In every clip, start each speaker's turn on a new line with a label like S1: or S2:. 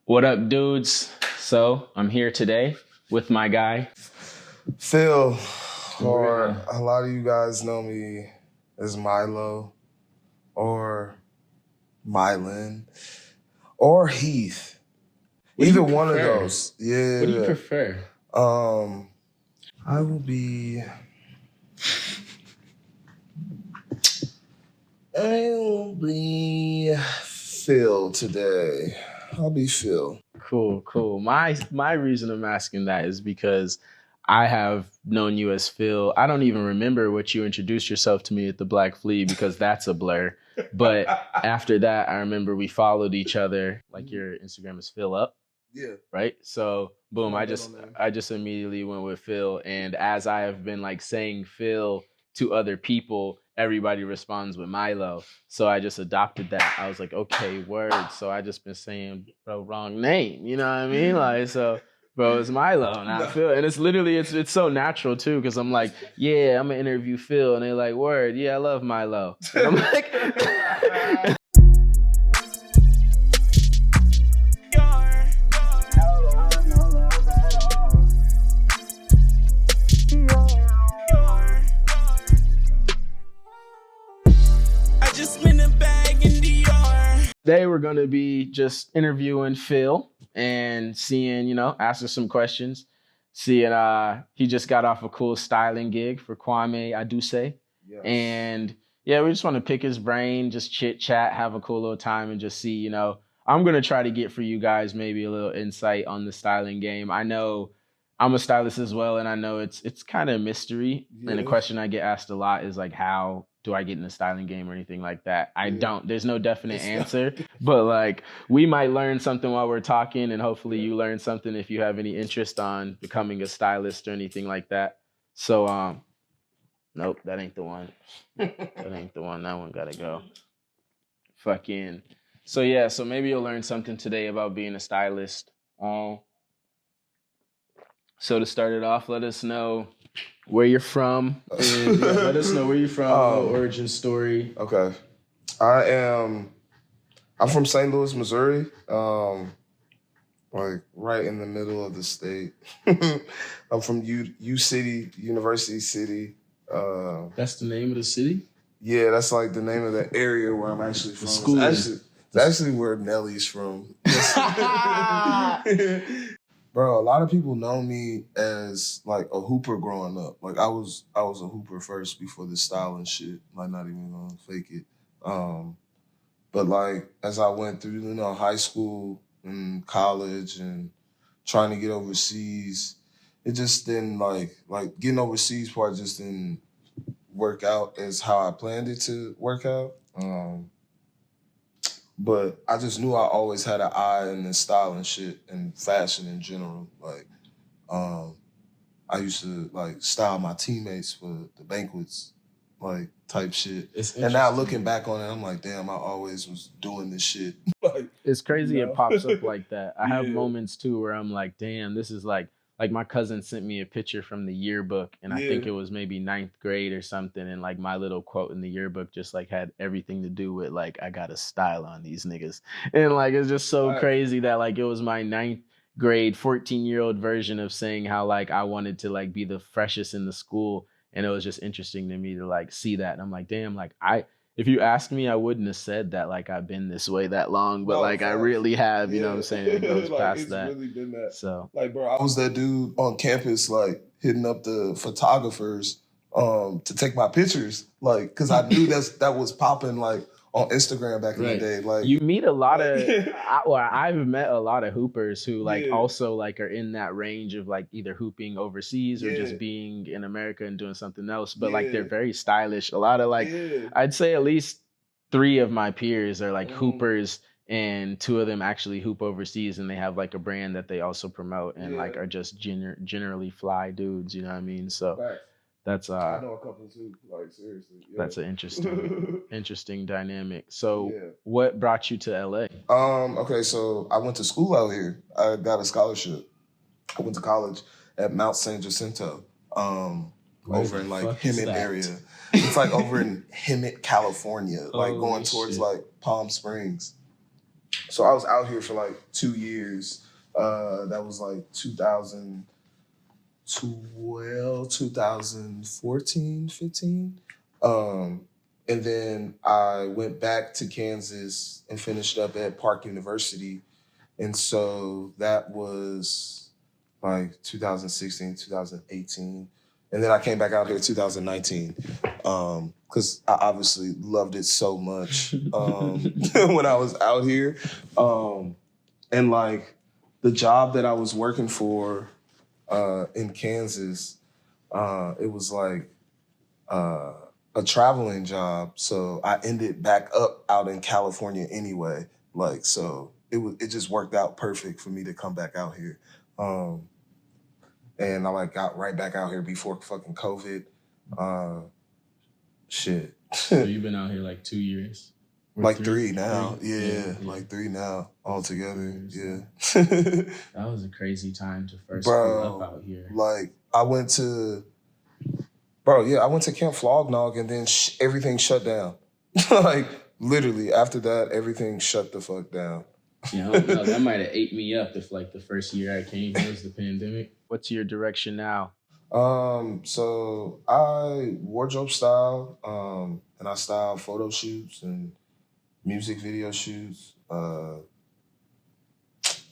S1: What up, dudes? So I'm here today with my guy,
S2: Phil, or a lot of you guys know me as Milo, or Mylan, or Heath. Either one of those. Yeah.
S1: What do you prefer?
S2: I will be Phil today. I'll be Phil.
S1: Cool. My reason I'm asking that is because I have known you as Phil. I don't even remember what you introduced yourself to me at the Black Flea because that's a blur. But after that, I remember we followed each other. Like your Instagram is Phil Up.
S2: Yeah.
S1: Right. So boom, I just immediately went with Phil. And as I have been like saying Phil to other people, everybody responds with Milo. So I just adopted that. I was like, okay, word. So I just been saying, bro, wrong name. You know what I mean? Like, so bro, it's Milo, not Phil. And it's literally, it's so natural too. Cause I'm like, yeah, I'm gonna interview Phil. And they're like, word, yeah, I love Milo. And I'm like, Today we're going to be just interviewing Phil and seeing, asking some questions. Seeing he just got off a cool styling gig for Kwame Aduse. Yes. And yeah, we just want to pick his brain, just chit chat, have a cool little time and just see, I'm going to try to get for you guys maybe a little insight on the styling game. I know I'm a stylist as well, and I know it's kind of a mystery. Yeah. And the question I get asked a lot is like, how do I get in the styling game or anything like that? I don't. There's no definite answer, but like we might learn something while we're talking, and hopefully you learn something if you have any interest on becoming a stylist or anything like that. So, nope, that ain't the one. That ain't the one. That one gotta go. Fucking. So yeah, so maybe you'll learn something today about being a stylist. So to start it off, let us know where you're from. And, let us know where you're from, origin story.
S2: Okay. I'm from St. Louis, Missouri. Like right in the middle of the state. I'm from U City, University City.
S1: That's the name of the city?
S2: Yeah, that's like the name of the area where I'm actually from. It's actually where Nelly's from. Bro, a lot of people know me as like a hooper growing up. Like I was a hooper first before the styling shit. Like not even gonna fake it. But like as I went through, high school and college and trying to get overseas, it just didn't like getting overseas part just didn't work out as how I planned it to work out. But I just knew I always had an eye in the style and shit and fashion in general. Like, I used to like style my teammates for the banquets, like type shit. And now looking back on it, I'm like, damn, I always was doing this shit.
S1: It's crazy it pops up like that. I have moments too where I'm like, damn, this is like my cousin sent me a picture from the yearbook, and I think it was maybe 9th grade or something, and like my little quote in the yearbook just like had everything to do with like I got a style on these niggas, and like it's just so crazy that like it was my 9th grade 14-year-old version of saying how like I wanted to like be the freshest in the school, and it was just interesting to me to like see that, and I'm like, damn, like if you asked me, I wouldn't have said that like I've been this way that long, but like I really have, you know what I'm saying? It goes like, past that. Really been that. So
S2: like, bro, I was that dude on campus, like hitting up the photographers to take my pictures, like, cause I knew that was popping like on Instagram back in the day. Like
S1: you meet a lot of, I've met a lot of hoopers who like also like are in that range of like either hooping overseas or just being in America and doing something else, but like they're very stylish. A lot of like, I'd say at least 3 of my peers are like hoopers, and 2 of them actually hoop overseas, and they have like a brand that they also promote and like are just generally fly dudes, you know what I mean? So that's
S2: I know a couple too, like seriously.
S1: That's an interesting dynamic. So what brought you to LA?
S2: Okay, so I went to school out here. I got a scholarship. I went to college at Mount San Jacinto. Over in like Hemet area. It's like over in Hemet, California, like going towards like Palm Springs. So I was out here for like 2 years. That was like 2012, 2014, 15. And then I went back to Kansas and finished up at Park University. And so that was like 2016, 2018. And then I came back out here 2019 because I obviously loved it so much when I was out here. And like the job that I was working for in Kansas, it was like a traveling job. So I ended back up out in California anyway. Like, so it just worked out perfect for me to come back out here. And I like got right back out here before fucking COVID. Shit.
S1: So you've been out here like 2 years?
S2: Like three now. Yeah, like 3 now altogether. Yeah.
S1: That was a crazy time to first pull up out here.
S2: Like I went to Camp Flognog and then everything shut down. Like literally after that, everything shut the fuck down.
S1: Yeah, I don't know. That might have ate me up if like the first year I came here was the pandemic. What's your direction now?
S2: So I wardrobe style, and I style photo shoots and music video shoots.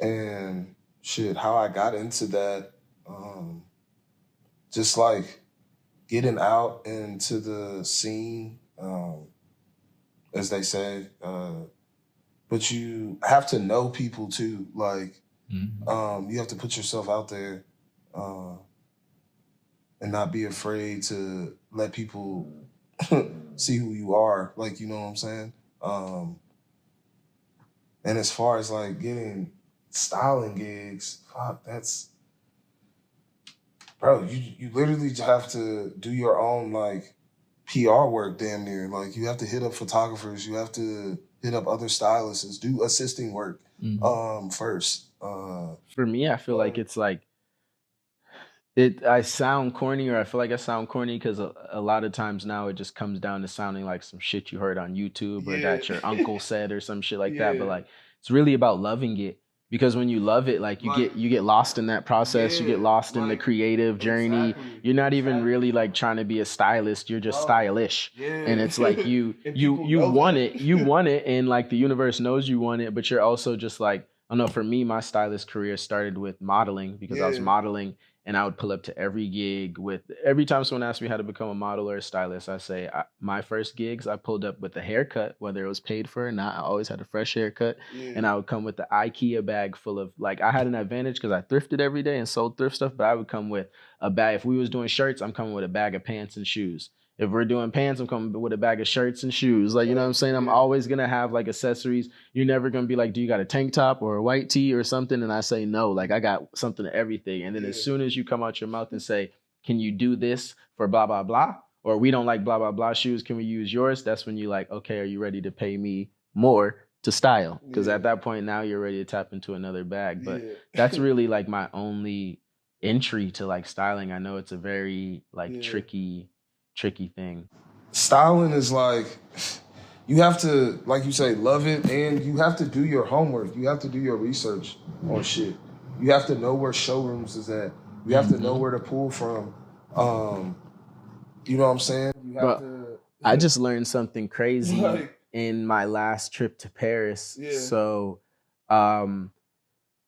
S2: And shit, how I got into that, just like getting out into the scene, as they say, but you have to know people too. Like, you have to put yourself out there, and not be afraid to let people see who you are. Like, you know what I'm saying? And as far as like getting styling gigs, fuck, that's, bro, you literally have to do your own like PR work damn near. Like you have to hit up photographers, you have to hit up other stylists, do assisting work first.
S1: For me, I feel like it's like I sound corny, or I feel like I sound corny because a lot of times now it just comes down to sounding like some shit you heard on YouTube or that your uncle said or some shit like that. But like it's really about loving it, because when you love it, like you get lost in that process, you get lost in the creative journey. You're not even really like trying to be a stylist, you're just stylish. And it's like you want it, and like the universe knows you want it, but you're also just like, I don't know, for me, my stylist career started with modeling because I was modeling. And I would pull up to every gig every time someone asked me how to become a model or a stylist, I say my first gigs, I pulled up with a haircut, whether it was paid for or not. I always had a fresh haircut. And I would come with the IKEA bag full of, like, I had an advantage because I thrifted every day and sold thrift stuff, but I would come with a bag. If we was doing shirts, I'm coming with a bag of pants and shoes. If we're doing pants, I'm coming with a bag of shirts and shoes. Like, you know what I'm saying? I'm always going to have like accessories. You're never going to be like, do you got a tank top or a white tee or something? And I say, no, like I got something to everything. And then as soon as you come out your mouth and say, can you do this for blah, blah, blah? Or we don't like blah, blah, blah shoes. Can we use yours? That's when you like, okay, are you ready to pay me more to style? Because at that point now you're ready to tap into another bag. But that's really like my only entry to like styling. I know it's a very like tricky thing.
S2: Styling is like, you have to, like you say, love it, and you have to do your homework. You have to do your research on shit. You have to know where showrooms is at. You have to know where to pull from. You know what I'm saying? You have to.
S1: I just learned something crazy in my last trip to Paris. So,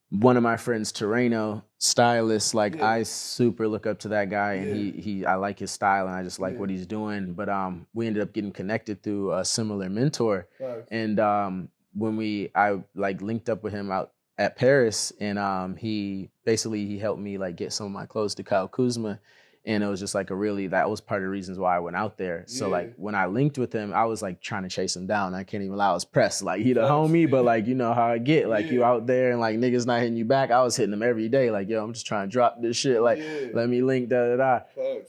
S1: one of my friends, Terreno, Stylist, like I super look up to that guy, and I like his style, and I just like what he's doing. But we ended up getting connected through a similar mentor, and when I like linked up with him out at Paris, and he helped me like get some of my clothes to Kyle Kuzma. And it was just like that was part of the reasons why I went out there. So like when I linked with him, I was like trying to chase him down. I can't even lie, I was pressed. Like he the homie, but like, you know how I get, like you out there and like niggas not hitting you back. I was hitting him every day. Like, yo, I'm just trying to drop this shit. Like, let me link,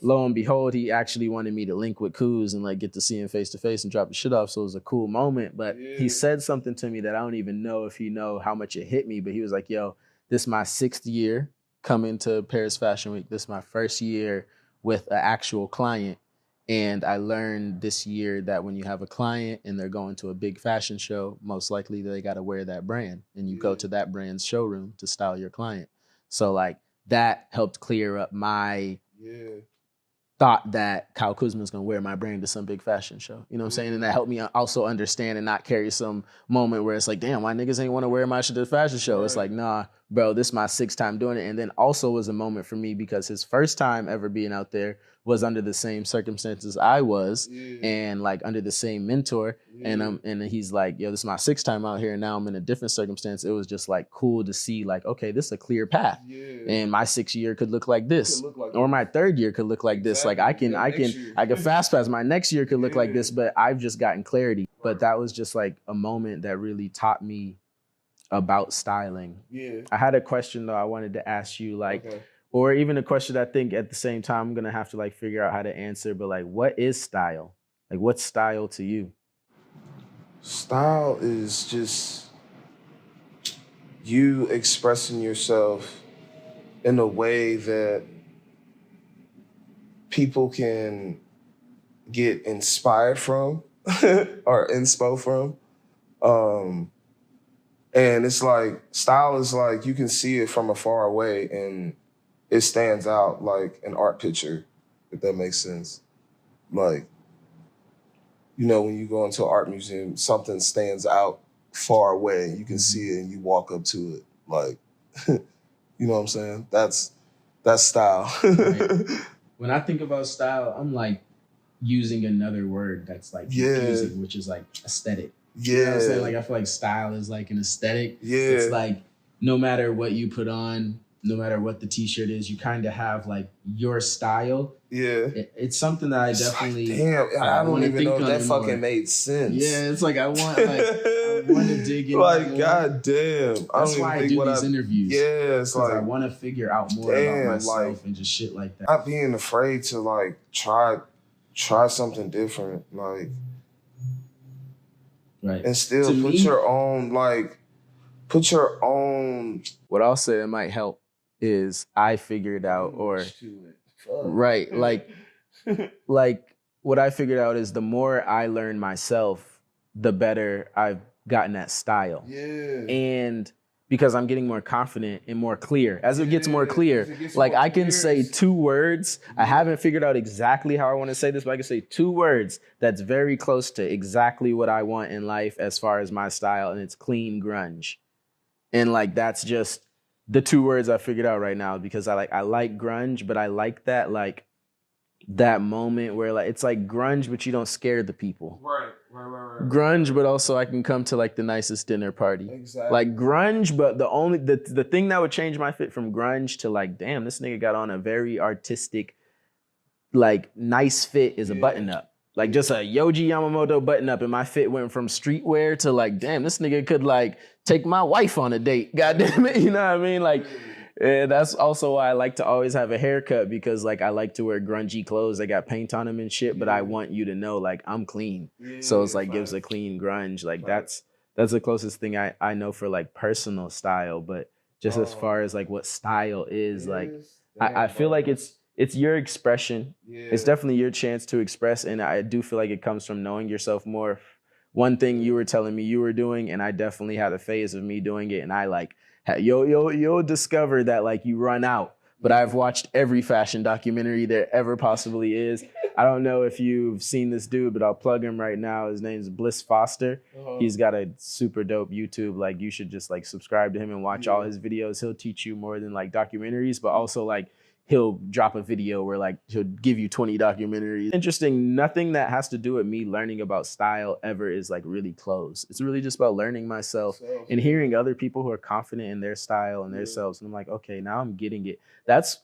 S1: Lo and behold, he actually wanted me to link with Kuz and like get to see him face to face and drop the shit off. So it was a cool moment. But he said something to me that I don't even know if he know how much it hit me. But he was like, yo, this is my 6th year coming to Paris Fashion Week. This is my first year with an actual client. And I learned this year that when you have a client and they're going to a big fashion show, most likely they got to wear that brand, and you go to that brand's showroom to style your client. So like that helped clear up my thought that Kyle Kuzma is going to wear my brand to some big fashion show. You know what I'm saying? And that helped me also understand and not carry some moment where it's like, damn, why niggas ain't want to wear my shit to the fashion show? Right. It's like, nah, bro, this is my 6th time doing it. And then also was a moment for me because his first time ever being out there was under the same circumstances I was and like under the same mentor. And he's like, yo, this is my 6th time out here. And now I'm in a different circumstance. It was just like cool to see like, okay, this is a clear path. And my 6th year could look like this, or my 3rd year could look like this. Like I can fast pass. My next year could look like this, but I've just gotten clarity. But that was just like a moment that really taught me about styling. I had a question though I wanted to ask you, like, or even a question I think at the same time I'm gonna have to like figure out how to answer. But like, what is style? Like, what's style to you?
S2: Style is just you expressing yousself in a way that people can get inspired from or inspo from. And it's like, style is like, you can see it from afar away and it stands out like an art picture, if that makes sense. Like, you know, when you go into an art museum, something stands out far away. You can see it and you walk up to it. Like, you know what I'm saying? That's style.
S1: Right. When I think about style, I'm like using another word that's like confusing, which is like aesthetic. You know what I'm saying? Like, I feel like style is like an aesthetic. It's like no matter what you put on, no matter what the t-shirt is, you kind of have like your style. It's something that I definitely
S2: I don't even know if that fucking made sense.
S1: It's like I want to dig in.
S2: Like, god damn.
S1: That's why I do these interviews.
S2: It's like
S1: I want to figure out more about myself and just shit like that.
S2: Not being afraid to like try something different, like,
S1: right,
S2: and still put your own.
S1: What I'll say that might help is I figured out, right, like what I figured out is the more I learn myself, the better I've gotten at style. And because I'm getting more confident and more clear. As it gets more clear, like I can say 2 words. I haven't figured out exactly how I want to say this, but I can say 2 words that's very close to exactly what I want in life as far as my style, and it's clean grunge. And like that's just the 2 words I figured out right now, because I like grunge, but I like that like that moment where like it's like grunge, but you don't scare the people. Right. Grunge, but also I can come to like the nicest dinner party. Exactly. Like grunge, but the thing that would change my fit from grunge to like, damn, this nigga got on a very artistic, like nice fit is a button up. Like just a Yoji Yamamoto button up, and my fit went from streetwear to like, damn, this nigga could like take my wife on a date. God damn it, you know what I mean? Like, that's also why I like to always have a haircut, because like I like to wear grungy clothes that got paint on them and shit, but I want you to know like I'm clean. So it's like gives a clean grunge. Like that's the closest thing I know for like personal style. But just as far as like what style is, like I feel like it's your expression. It's definitely your chance to express, and I do feel like it comes from knowing yourself more. One thing you were telling me you were doing, and I definitely had a phase of me doing it, and I like you'll discover that like you run out. But I've watched every fashion documentary there ever possibly is. I don't know if you've seen this dude, but I'll plug him right now. His name's Bliss Foster. He's got a super dope YouTube. Like you should just like subscribe to him and watch all his videos. He'll teach you more than like documentaries, but also like he'll drop a video where like he'll give you 20 documentaries. Interesting, nothing that has to do with me learning about style ever is like really close. It's really just about learning myself and hearing other people who are confident in their style and themselves. And I'm like, okay, now I'm getting it. That's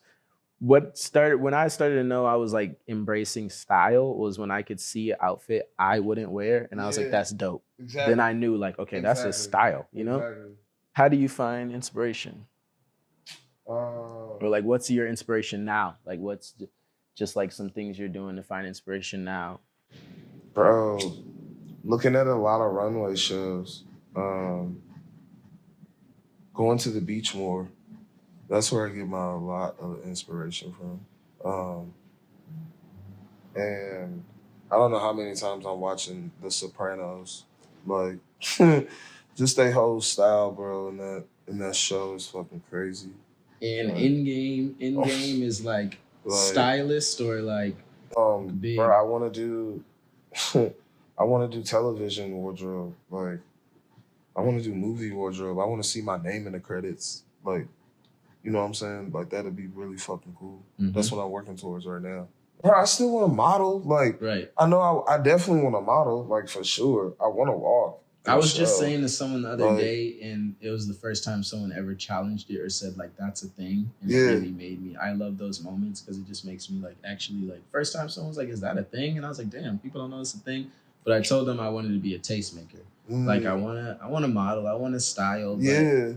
S1: what started when I started to know I was like embracing style, was when I could see an outfit I wouldn't wear. And I was like, that's dope. Then I knew like, okay, that's a style, you know? How do you find inspiration? Or like, what's your inspiration now? Like, what's just like some things you're doing to find inspiration now?
S2: Bro, looking at a lot of runway shows, going to the beach more. That's where I get a lot of inspiration from. And I don't know how many times I'm watching The Sopranos. Like, just their whole style, bro, in that show is fucking crazy.
S1: And in-game is like Stylist or like big.
S2: Bro, I want to do television wardrobe. Like, I want to do movie wardrobe. I want to see my name in the credits. Like, you know what I'm saying? Like, that'd be really fucking cool. Mm-hmm. That's what I'm working towards right now. Bro, I still want to model. Like,
S1: right.
S2: I know I definitely want to model. Like, for sure. I want to walk.
S1: I was just saying to someone the other day, and it was the first time someone ever challenged it or said, like, that's a thing. And it really made me, I love those moments because it just makes me, like, actually, like, first time someone's like, is that a thing? And I was like, damn, people don't know it's a thing. But I told them I wanted to be a tastemaker. Like, I want to model. I want to style. But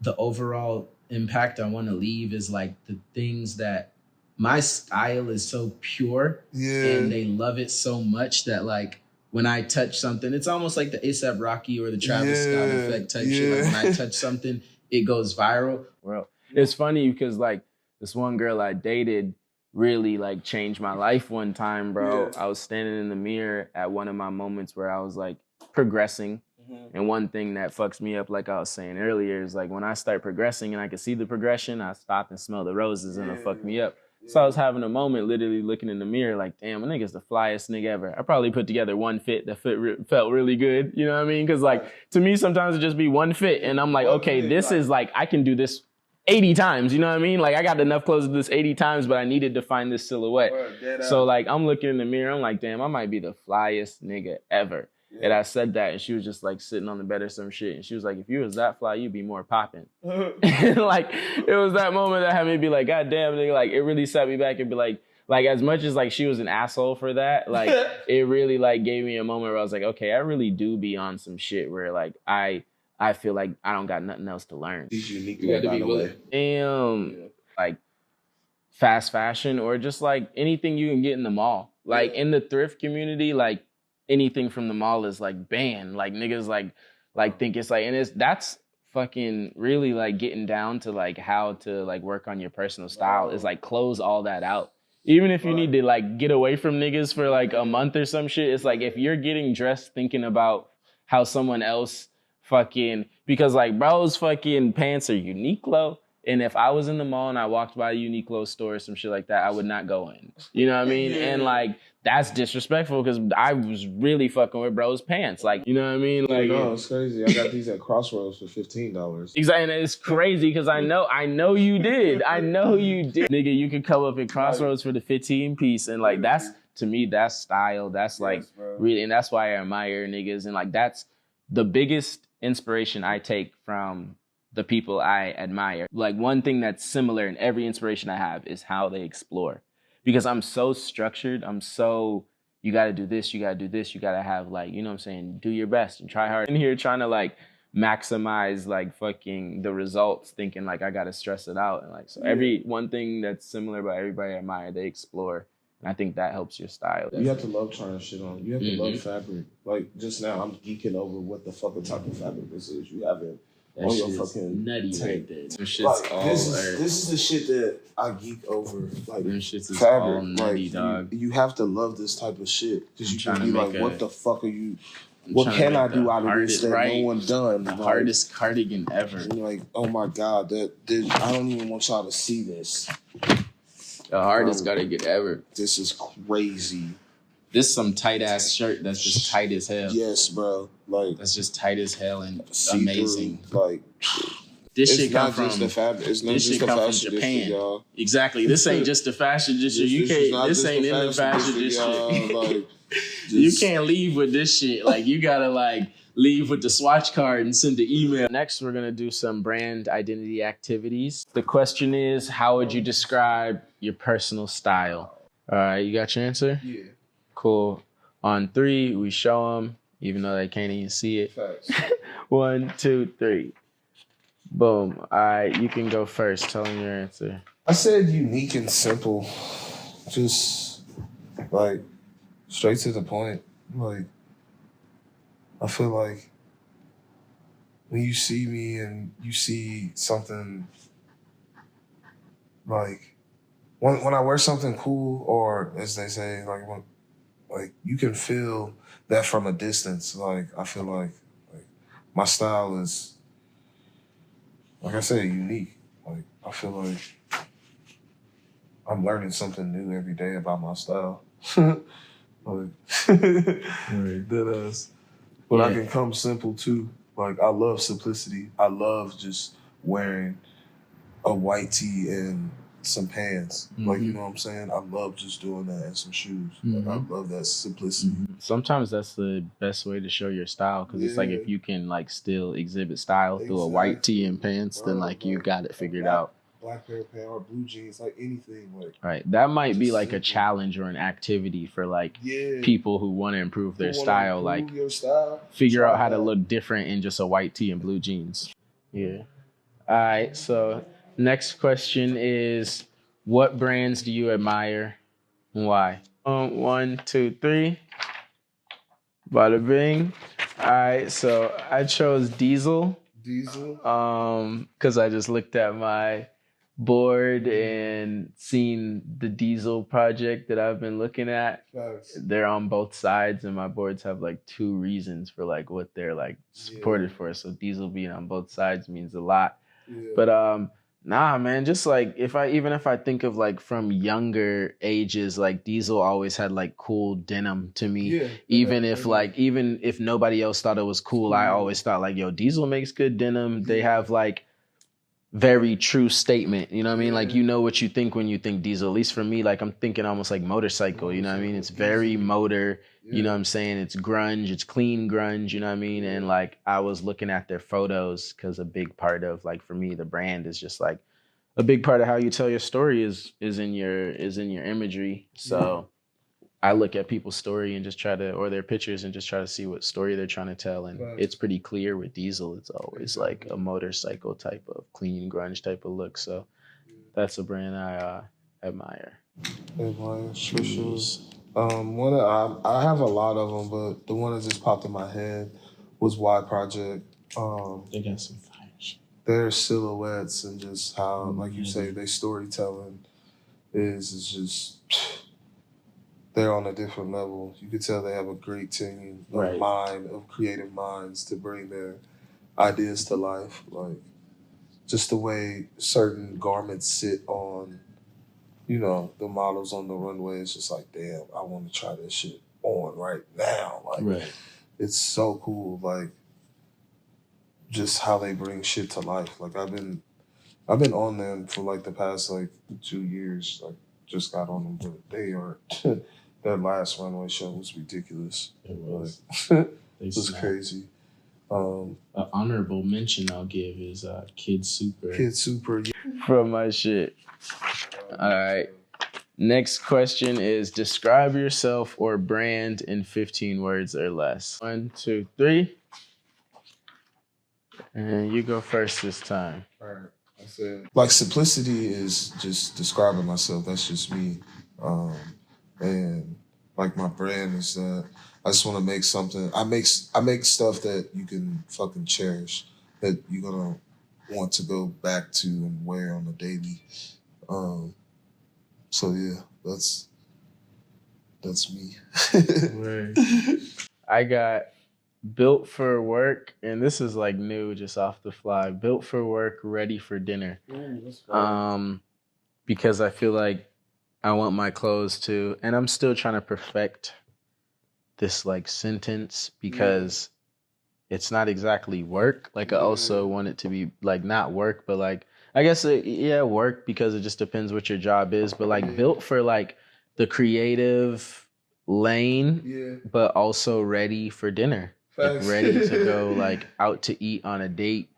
S1: the overall impact I want to leave is, like, the things that my style is so pure. And they love it so much that, like, when I touch something, it's almost like the A$AP Rocky or the Travis Scott effect type shit. Like when I touch something, it goes viral. Well, it's funny because like this one girl I dated really like changed my life one time, bro. I was standing in the mirror at one of my moments where I was like progressing. And one thing that fucks me up, like I was saying earlier, is like when I start progressing and I can see the progression, I stop and smell the roses and it'll fuck me up. So I was having a moment, literally looking in the mirror, like, damn, a nigga's the flyest nigga ever. I probably put together one fit that felt really good. You know what I mean? Because, like, to me, sometimes it just be one fit. And I'm like, okay, this is like, I can do this 80 times. You know what I mean? Like, I got enough clothes to do this 80 times, but I needed to find this silhouette. So, like, I'm looking in the mirror. I'm like, damn, I might be the flyest nigga ever. And I said that, and she was just like sitting on the bed or some shit. And she was like, if you was that fly, you'd be more popping. And like, it was that moment that had me be like, God damn, nigga, like, it really set me back and be like, as much as like she was an asshole for that, like, it really like gave me a moment where I was like, okay, I really do be on some shit where like, I feel like I don't got nothing else to learn.
S2: He's unique. You got to be
S1: willing. Like, fast fashion or just like anything you can get in the mall. Like, in the thrift community, like, anything from the mall is like banned. Like niggas like think it's like, and that's fucking really like getting down to like how to like work on your personal style is like close all that out. Even if you need to like get away from niggas for like a month or some shit, it's like if you're getting dressed thinking about how someone else fucking, because like bro's fucking pants are Uniqlo. And if I was in the mall and I walked by a Uniqlo store or some shit like that, I would not go in. You know what I mean? And like, that's disrespectful because I was really fucking with bro's pants. Like, you know what I mean? Like,
S2: no, it's crazy. I got these at Crossroads for $15.
S1: Exactly. And it's crazy because I know you did. I know you did. Nigga, you could come up at Crossroads for the 15 piece. And like, that's, to me, that's style. That's like, really, and that's why I admire niggas. And like, that's the biggest inspiration I take from the people I admire. Like, one thing that's similar in every inspiration I have is how they explore. Because I'm so structured, you gotta do this, you gotta do this, you gotta have like, you know what I'm saying, do your best and try hard. In here trying to like maximize like fucking the results, thinking like I gotta stress it out. And like, so every one thing that's similar about everybody I admire, they explore. And I think that helps your style.
S2: You have to love trying shit on. You have to love fabric. Like just now, I'm geeking over what the fucking type of fabric this is. You haven't.
S1: That shit is nutty right there. This shit's
S2: like,
S1: all
S2: this is the shit that I geek over. Like
S1: them shits is
S2: fabric,
S1: all nutty, dog.
S2: You have to love this type of shit because you can be like, what the fuck are you? What can I do out of this that no one done?
S1: The hardest cardigan ever.
S2: And you're like, oh my god, I don't even want y'all to see this.
S1: The hardest cardigan ever.
S2: This is crazy.
S1: This some tight ass shirt that's just tight as hell.
S2: Yes, bro. Like
S1: that's just tight as hell and amazing.
S2: Like
S1: this shit come from
S2: the fabric. It's not
S1: this
S2: just
S1: shit come from Japan, y'all. Exactly. This ain't just the fashion district. You can't. This ain't in the fashion district. Like, you can't leave with this shit. Like you gotta like leave with the swatch card and send the email. Next, we're gonna do some brand identity activities. The question is, how would you describe your personal style? All right, you got your answer?
S2: Yeah.
S1: Cool. On 3, we show them, even though they can't even see it.
S2: Facts.
S1: 1, 2, 3. Boom. All right, you can go first. Tell them your answer.
S2: I said unique and simple. Just, like, straight to the point. Like, I feel like when you see me and you see something, like, when I wear something cool, or as they say, like you can feel that from a distance. Like I feel like my style is, like I said, unique. Like I feel like I'm learning something new every day about my style. Like, deadass. But I can come simple too. Like I love simplicity. I love just wearing a white tee and some pants. Like, you know what I'm saying? I love just doing that and some shoes. Like, I love that simplicity.
S1: Sometimes that's the best way to show your style, because it's like if you can like still exhibit style through a white tee and pants, then like you got it figured out.
S2: Black pair of pants or blue jeans, like anything. Like
S1: right, that might be like a challenge or an activity for like people who want to improve their style. Like figure out how to look different in just a white tee and blue jeans. Yeah. All right. So next question is, what brands do you admire and why? 1, 2, 3. Bada bing. All right. So I chose Diesel. Because I just looked at my board and seen the Diesel project that I've been looking at. They're on both sides, and my boards have like 2 reasons for like what they're like supported for. So Diesel being on both sides means a lot. But nah, man, just like if I think of like from younger ages, like Diesel always had like cool denim to me. Even if nobody else thought it was cool, I always thought like, yo, Diesel makes good denim. They have like very true statement, you know what I mean? Like, you know what you think when you think Diesel. At least for me, like I'm thinking almost like motorcycle, you know what I mean? It's very motor, you know what I'm saying? It's grunge, it's clean grunge, you know what I mean? And like I was looking at their photos, because a big part of like for me the brand is just like a big part of how you tell your story is in your imagery. So I look at people's story and just try to, or their pictures, and just try to see what story they're trying to tell. And it's pretty clear with Diesel. It's always like a motorcycle type of clean grunge type of look. So that's a brand I admire.
S2: Shoes. I have a lot of them, but the one that just popped in my head was Y Project.
S1: They got some fire shit.
S2: Their silhouettes and just how, like you say, their storytelling is just, they're on a different level. You could tell they have a great team of creative minds to bring their ideas to life. Like just the way certain garments sit on, you know, the models on the runway. It's just like, damn, I want to try this shit on right now. Like, it's so cool. Like, just how they bring shit to life. Like, I've been on them for like the past like 2 years. Like, just got on them, but they are. That last runway show was ridiculous.
S1: It was.
S2: Like, it was crazy.
S1: An honorable mention I'll give is Kid Super.
S2: Kid Super.
S1: From my shit. All right. Next question is, describe yourself or brand in 15 words or less. 1, 2, 3. And you go first this time.
S2: All right. I said, like, simplicity is just describing myself. That's just me. And like my brand is that I just want to make something. I make stuff that you can fucking cherish, that you're gonna want to go back to and wear on a daily. So yeah, that's me.
S1: I got built for work, and this is like new, just off the fly. Built for work, ready for dinner. Because I feel like I want my clothes to, and I'm still trying to perfect this like sentence, because it's not exactly work. Like I also want it to be like not work, but like I guess work, because it just depends what your job is. But like built for like the creative lane, but also ready for dinner, like ready to go like out to eat on a date.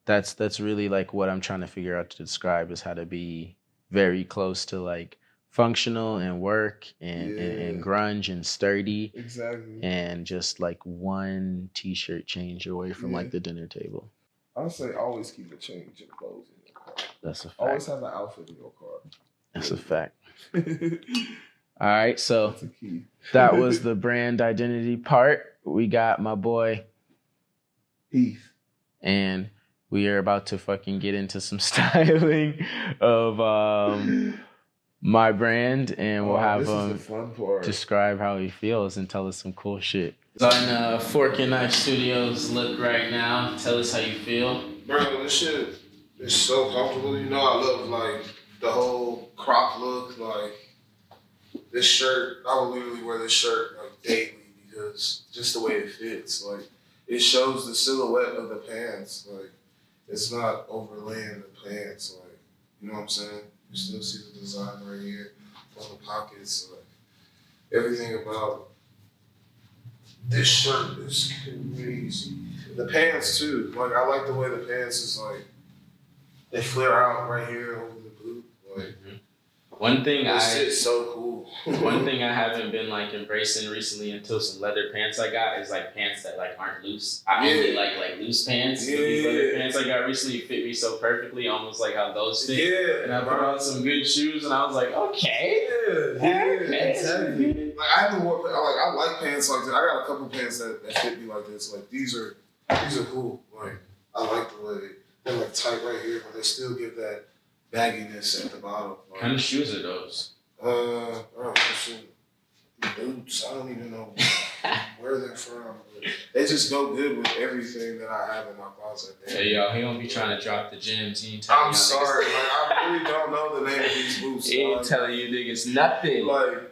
S1: That's really like what I'm trying to figure out to describe, is how to be very close to like functional and work and grunge and sturdy.
S2: Exactly.
S1: And just like one t-shirt change away from like the dinner table.
S2: I would say always keep a change of clothes in your car.
S1: That's a fact.
S2: Always have an outfit in your car.
S1: That's a fact. All right, so that was the brand identity part. We got my boy
S2: Heath.
S1: And we are about to fucking get into some styling of my brand, and we'll have him
S2: him
S1: describe how he feels and tell us some cool shit. So in Fork and Knife Studios look right now. Tell us how you feel.
S2: Bro, this shit is so comfortable. You know, I love like the whole crop look. Like this shirt, I would literally wear this shirt like daily because just the way it fits. Like it shows the silhouette of the pants. Like it's not overlaying the pants. Like you know what I'm saying? You still see the design right here on the pockets. Like everything about this shirt is crazy. The pants too. Like I like the way the pants is like they flare out right here over the boot. Like
S1: one thing
S2: it's so cool.
S1: One thing I haven't been like embracing recently until some leather pants I got is like pants that like aren't loose. I only like loose pants.
S2: Yeah.
S1: These leather pants I got recently fit me so perfectly, almost like how those fit.
S2: Yeah.
S1: And I put on some good shoes and I was like, okay.
S2: Yeah, exactly. Like I haven't worn I like pants like that. I got a couple pants that fit me like this. Like these are cool. Like I like the way they're like tight right here, but they still give that bagginess at the bottom. Like,
S1: what kind of shoes are those?
S2: Boots. I don't even know where they're from. But they just go good with everything that I have in my closet.
S1: Hey y'all, he don't be trying to drop the gems.
S2: I'm sorry, like I really don't know the name of these boots.
S1: He ain't telling you niggas nothing.
S2: Like